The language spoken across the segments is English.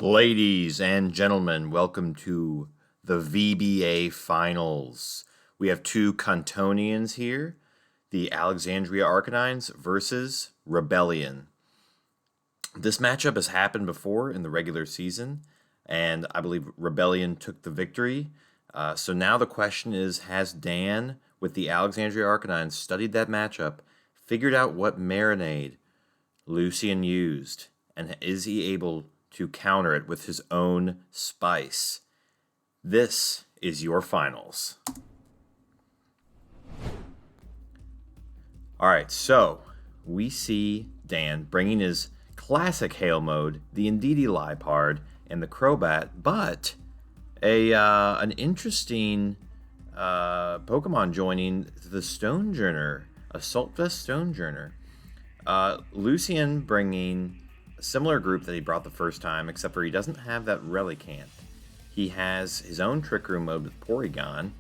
Ladies and gentlemen, welcome to the VBA Finals. We have two Cantonians here, the Alexandria Arcanines versus Rebellion. This matchup has happened before in the regular season, and I believe Rebellion took the victory. So now the question is, has Dan with the Alexandria Arcanines studied that matchup, figured out what marinade Lucien used, and is he able to counter it with his own spice? This is your finals. All right, so we see Dan bringing his classic Hail mode, the Indeedee Liepard, and the Crobat, but an interesting Pokemon joining the Stonejourner, Assault Vest Stonejourner. Lucien bringing a similar group that he brought the first time, except for he doesn't have that Relicanth. He has his own Trick Room mode with Porygon,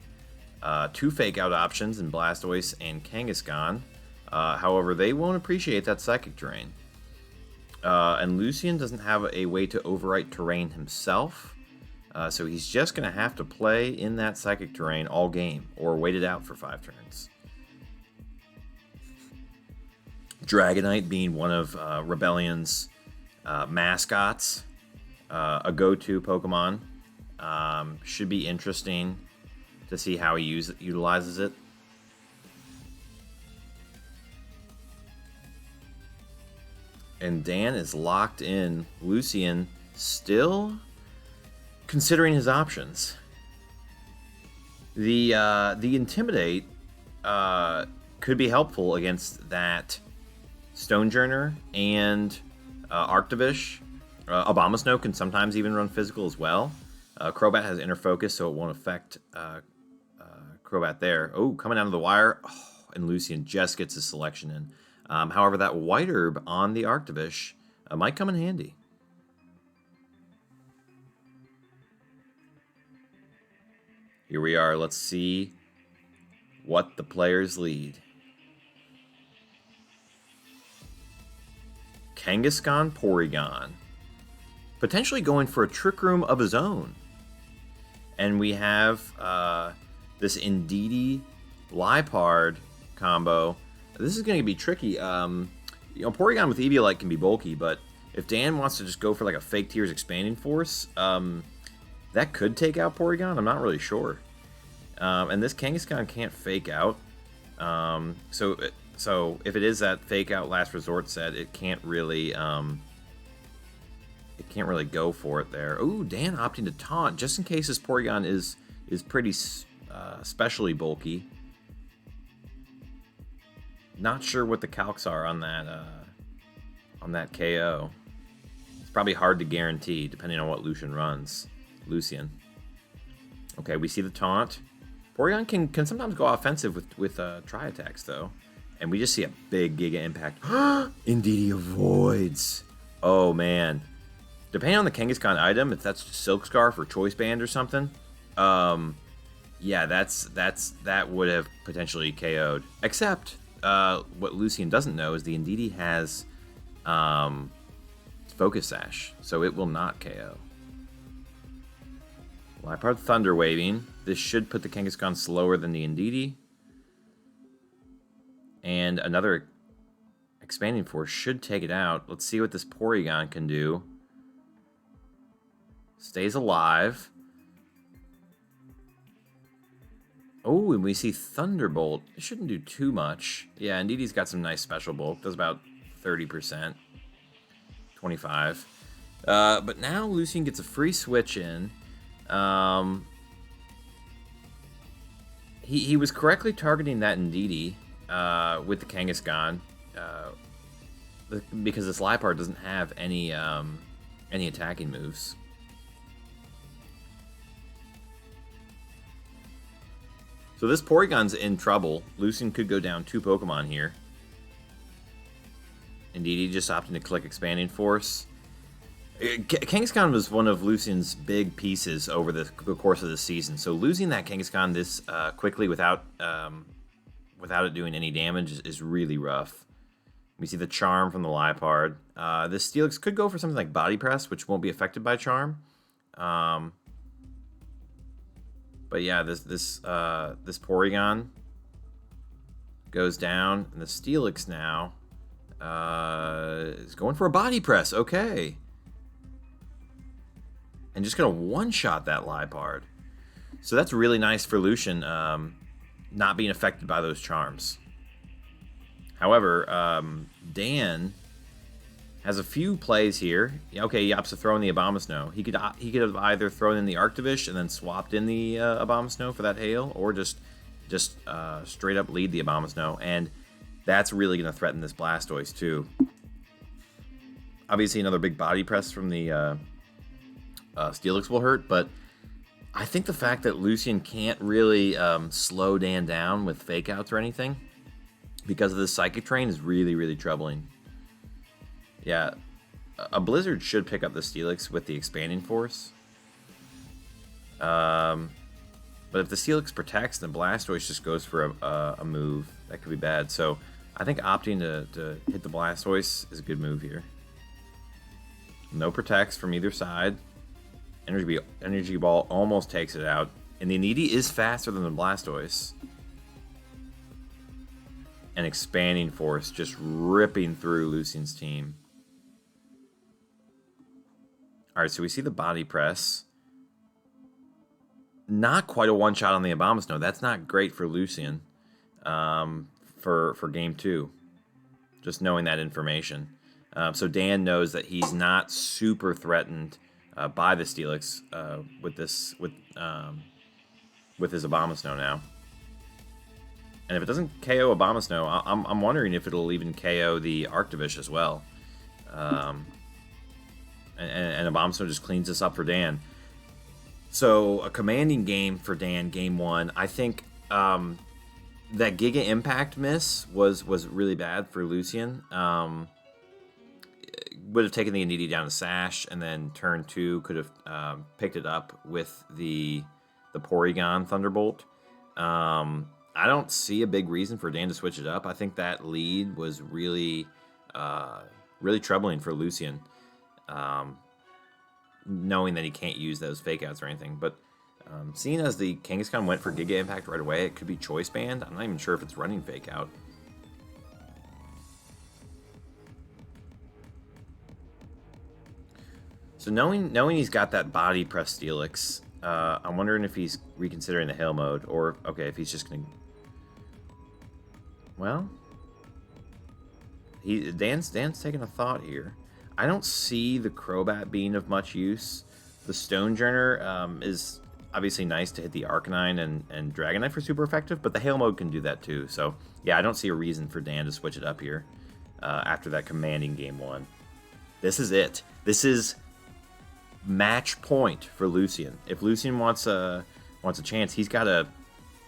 two Fake Out options in Blastoise and Kangaskhan. However, they won't appreciate that Psychic Terrain. And Lucien doesn't have a way to overwrite terrain himself, so he's just going to have to play in that Psychic Terrain all game, or wait it out for 5 turns. Dragonite being one of Rebellion's mascots, a go-to Pokemon. Should be interesting to see how he utilizes it. And Dan is locked in. Lucien still considering his options. The Intimidate could be helpful against that Stonejourner and Arctovish. Abomasnow can sometimes even run physical as well. Crobat has Inner Focus, so it won't affect Crobat there. Oh, coming down to the wire. Oh, and Lucien just gets his selection in. However, that White Herb on the Arctovish might come in handy. Here we are. Let's see what the players lead. Kangaskhan, Porygon. Potentially going for a Trick Room of his own. And we have this Indeedee Liepard combo. This is going to be tricky. Porygon with Eviolite can be bulky, but if Dan wants to just go for like a Fake Tears Expanding Force, that could take out Porygon. I'm not really sure. And this Kangaskhan can't Fake Out. So if it is that Fake Out Last Resort set, it can't really go for it there. Ooh, Dan opting to taunt just in case this Porygon is pretty especially bulky. Not sure what the calcs are on that KO. It's probably hard to guarantee depending on what Lucien runs. Okay, we see the taunt. Porygon can sometimes go offensive with Tri-Attacks though. And we just see a big Giga Impact. Indeedee avoids. Oh man. Depending on the Kangaskhan item, if that's Silk Scarf or Choice Band or something, yeah, that would have potentially KO'd. Except what Lucien doesn't know is the Indeedee has Focus Sash, so it will not KO. Liepard Thunder Waving. This should put the Kangaskhan slower than the Indeedee. And another Expanding Force should take it out. Let's see what this Porygon can do. Stays alive. Oh, and we see Thunderbolt. It shouldn't do too much. Yeah, Indeedee's got some nice special bulk. Does about 30%. 25. But now Lucien gets a free switch in. He was correctly targeting that Indeedee with the Kangaskhan because this Liepard doesn't have any attacking moves. So this Porygon's in trouble. Lucien could go down 2 Pokemon here. Indeedee just opting to click Expanding Force. Kangaskhan was one of Lucien's big pieces over the course of the season. So losing that Kangaskhan this quickly without it doing any damage is really rough. We see the Charm from the Liepard. This Steelix could go for something like Body Press, which won't be affected by Charm. But yeah, this Porygon goes down, and the Steelix now is going for a Body Press. Okay. And just going to one-shot that Liepard. So that's really nice for Lucian, not being affected by those charms. However, Dan has a few plays here. Okay, he opts to throw in the Abomasnow. He could have either thrown in the Arctivish and then swapped in the Abomasnow for that hail, or just straight up lead the Abomasnow, and that's really going to threaten this Blastoise too. Obviously, another big body press from the Steelix will hurt, but I think the fact that Lucian can't really slow Dan down with fake outs or anything because of the Psychic Train is really, really troubling. Yeah, a Blizzard should pick up the Steelix with the Expanding Force. But if the Steelix protects, then Blastoise just goes for a move. That could be bad. So I think opting to hit the Blastoise is a good move here. No protects from either side. Energy Ball almost takes it out. And the Initi is faster than the Blastoise. And Expanding Force just ripping through Lucian's team. Alright, so we see the Body Press. Not quite a one-shot on the Abomasnow. That's not great for Lucian for Game 2. Just knowing that information. So Dan knows that he's not super threatened by the Steelix with his Abomasnow now. And if it doesn't KO Abomasnow, I'm wondering if it'll even KO the Arctivish as well. And Abomasnow just cleans this up for Dan. So a commanding game for Dan, game 1. I think that Giga Impact miss was really bad for Lucian. Would have taken the Initi down to Sash, and then turn 2 could have picked it up with the Porygon Thunderbolt. I don't see a big reason for Dan to switch it up. I think that lead was really troubling for Lucian, knowing that he can't use those fake outs or anything. But seeing as the Kangaskhan went for Giga Impact right away, it could be Choice Band. I'm not even sure if it's running fake out. So knowing he's got that Body Press Steelix, I'm wondering if he's reconsidering the Hail mode, or okay, if he's just gonna. Well, Dan's taking a thought here. I don't see the Crobat being of much use. The Stonejourner is obviously nice to hit the Arcanine and Dragonite for super effective, but the Hail mode can do that too. So yeah, I don't see a reason for Dan to switch it up here after that commanding game 1. This is it. This is match point for Lucian. If Lucian wants a chance, he's got to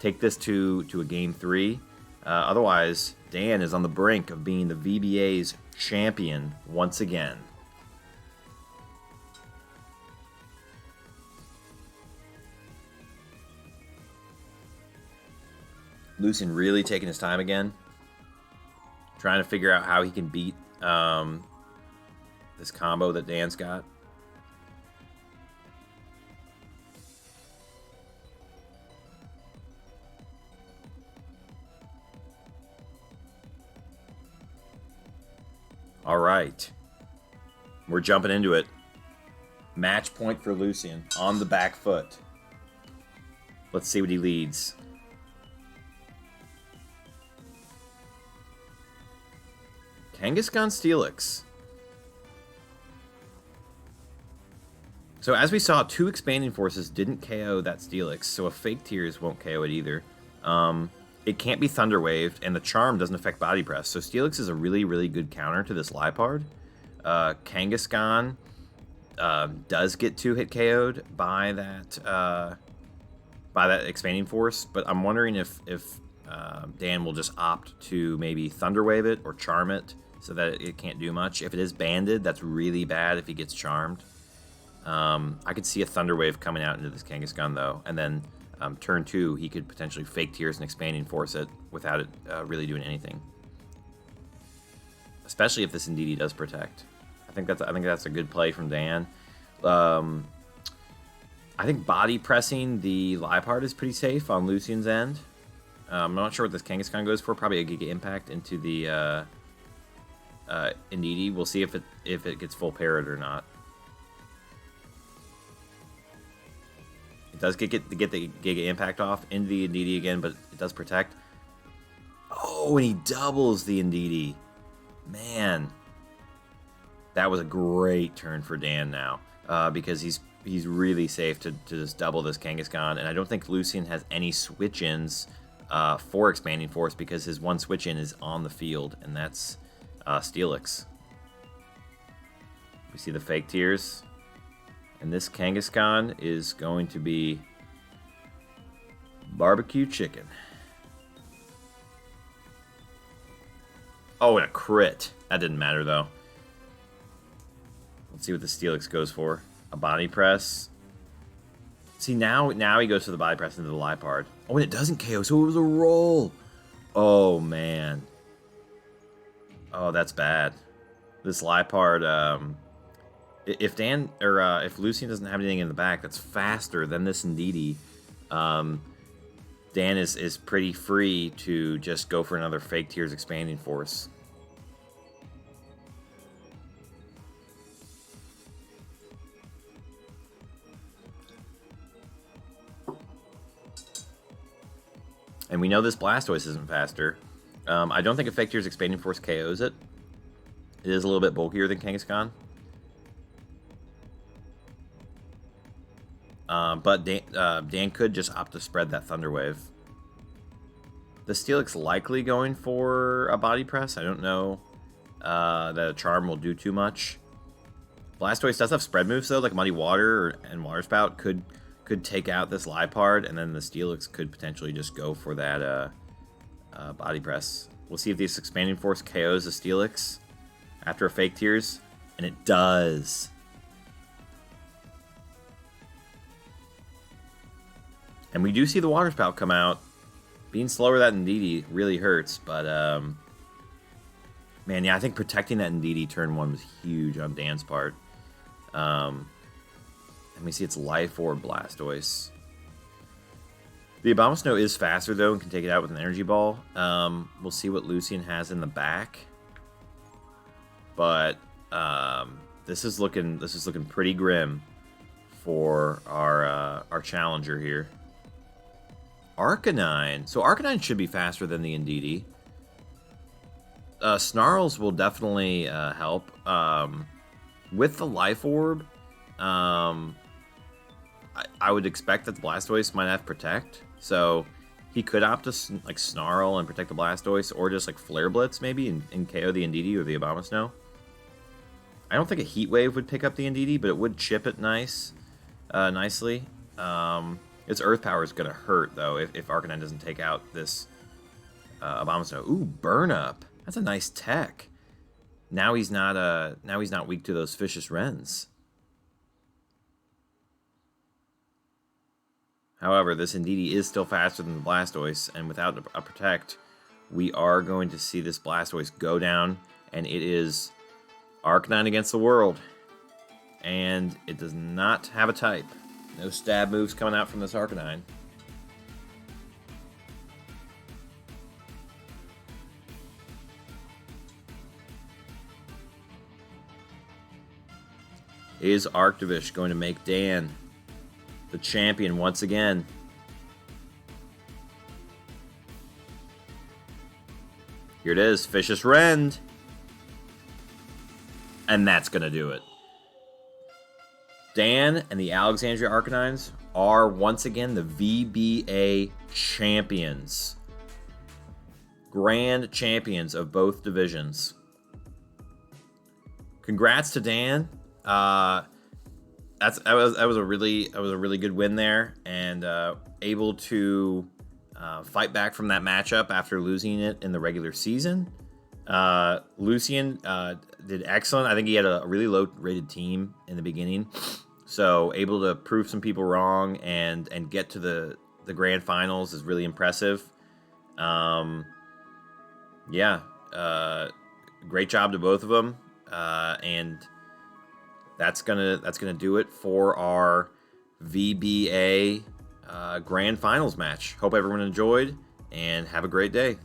take this to a game 3. Otherwise, Dan is on the brink of being the VBA's champion once again. Lucian really taking his time again, trying to figure out how he can beat this combo that Dan's got. All right, we're jumping into it. Match point for Lucian on the back foot. Let's see what he leads. Kangaskhan Steelix. So as we saw, 2 Expanding Forces didn't KO that Steelix, so a Fake Tears won't KO it either. It can't be Thunder Waved, and the Charm doesn't affect Body Press. So Steelix is a really, really good counter to this Liepard. Kangaskhan does get 2-hit KO'd by that Expanding Force, but I'm wondering if Dan will just opt to maybe Thunder Wave it or Charm it so that it can't do much. If it is banded, that's really bad if he gets charmed. I could see a Thunder Wave coming out into this Kangaskhan though, and then turn 2, he could potentially Fake Tears and Expanding Force it without it really doing anything. especially if this Indeedee does protect. I think that's a good play from Dan. I think body pressing the Liepard is pretty safe on Lucian's end. I'm not sure what this Kangaskhan goes for. Probably a Giga Impact into the Indeedee. We'll see if it gets full parried or not. It does get the Giga Impact off into the Indeedee again, but it does protect. Oh, and he doubles the Indeedee. Man, that was a great turn for Dan now, because he's really safe to just double this Kangaskhan, and I don't think Lucian has any switch-ins for Expanding Force because his one switch-in is on the field, and that's Steelix. We see the fake tears, and this Kangaskhan is going to be barbecue chicken. Oh, and a crit. That didn't matter, though. Let's see what the Steelix goes for. A body press. See, now he goes for the body press into the Liepard. Oh, and it doesn't KO, so it was a roll. Oh, man. Oh, that's bad. This Liepard, if Lucian doesn't have anything in the back that's faster than this Indeedee, Dan is pretty free to just go for another fake Tears Expanding Force. And we know this Blastoise isn't faster. I don't think a fake Tears Expanding Force KOs it. It is a little bit bulkier than Kangaskhan. But Dan could just opt to spread that Thunder Wave. The Steelix likely going for a body press. I don't know that a Charm will do too much. Blastoise does have spread moves though, like Muddy Water and Water Spout could take out this Liepard, and then the Steelix could potentially just go for that body press. We'll see if this Expanding Force KOs the Steelix after a fake Tears, and it does. And we do see the Water Spout come out. Being slower that Indeedee really hurts, but man, yeah, I think protecting that Indeedee turn 1 was huge on Dan's part. And we see it's Life Orb Blastoise. The Abomasnow is faster though and can take it out with an Energy Ball. We'll see what Lucian has in the back, but this is looking pretty grim for our challenger here. Arcanine. So Arcanine should be faster than the Indeedee. Snarls will definitely help. With the Life Orb, I would expect that the Blastoise might have Protect. So he could opt to like Snarl and protect the Blastoise, or just like Flare Blitz maybe and KO the Indeedee or the Abomasnow. I don't think a Heat Wave would pick up the Indeedee, but it would chip it nicely. Its Earth Power is going to hurt, though, if Arcanine doesn't take out this Abomasnow. Ooh, Burn Up. That's a nice tech. Now he's not weak to those Vicious Wrens. However, this Indeedee is still faster than the Blastoise, and without a Protect, we are going to see this Blastoise go down, and it is Arcanine against the world. And it does not have a type. No stab moves coming out from this Arcanine. Is Arctovish going to make Dan the champion once again? Here it is, Vicious Rend. And that's going to do it. Dan and the Alexandria Arcanines are once again the VBA champions. Grand champions of both divisions. Congrats to Dan. That was a really good win there, and able to fight back from that matchup after losing it in the regular season. Lucian did excellent. I think he had a really low rated team in the beginning, so able to prove some people wrong and get to the grand finals is really impressive. great job to both of them. And that's gonna do it for our VBA Grand Finals match. Hope everyone enjoyed, and have a great day.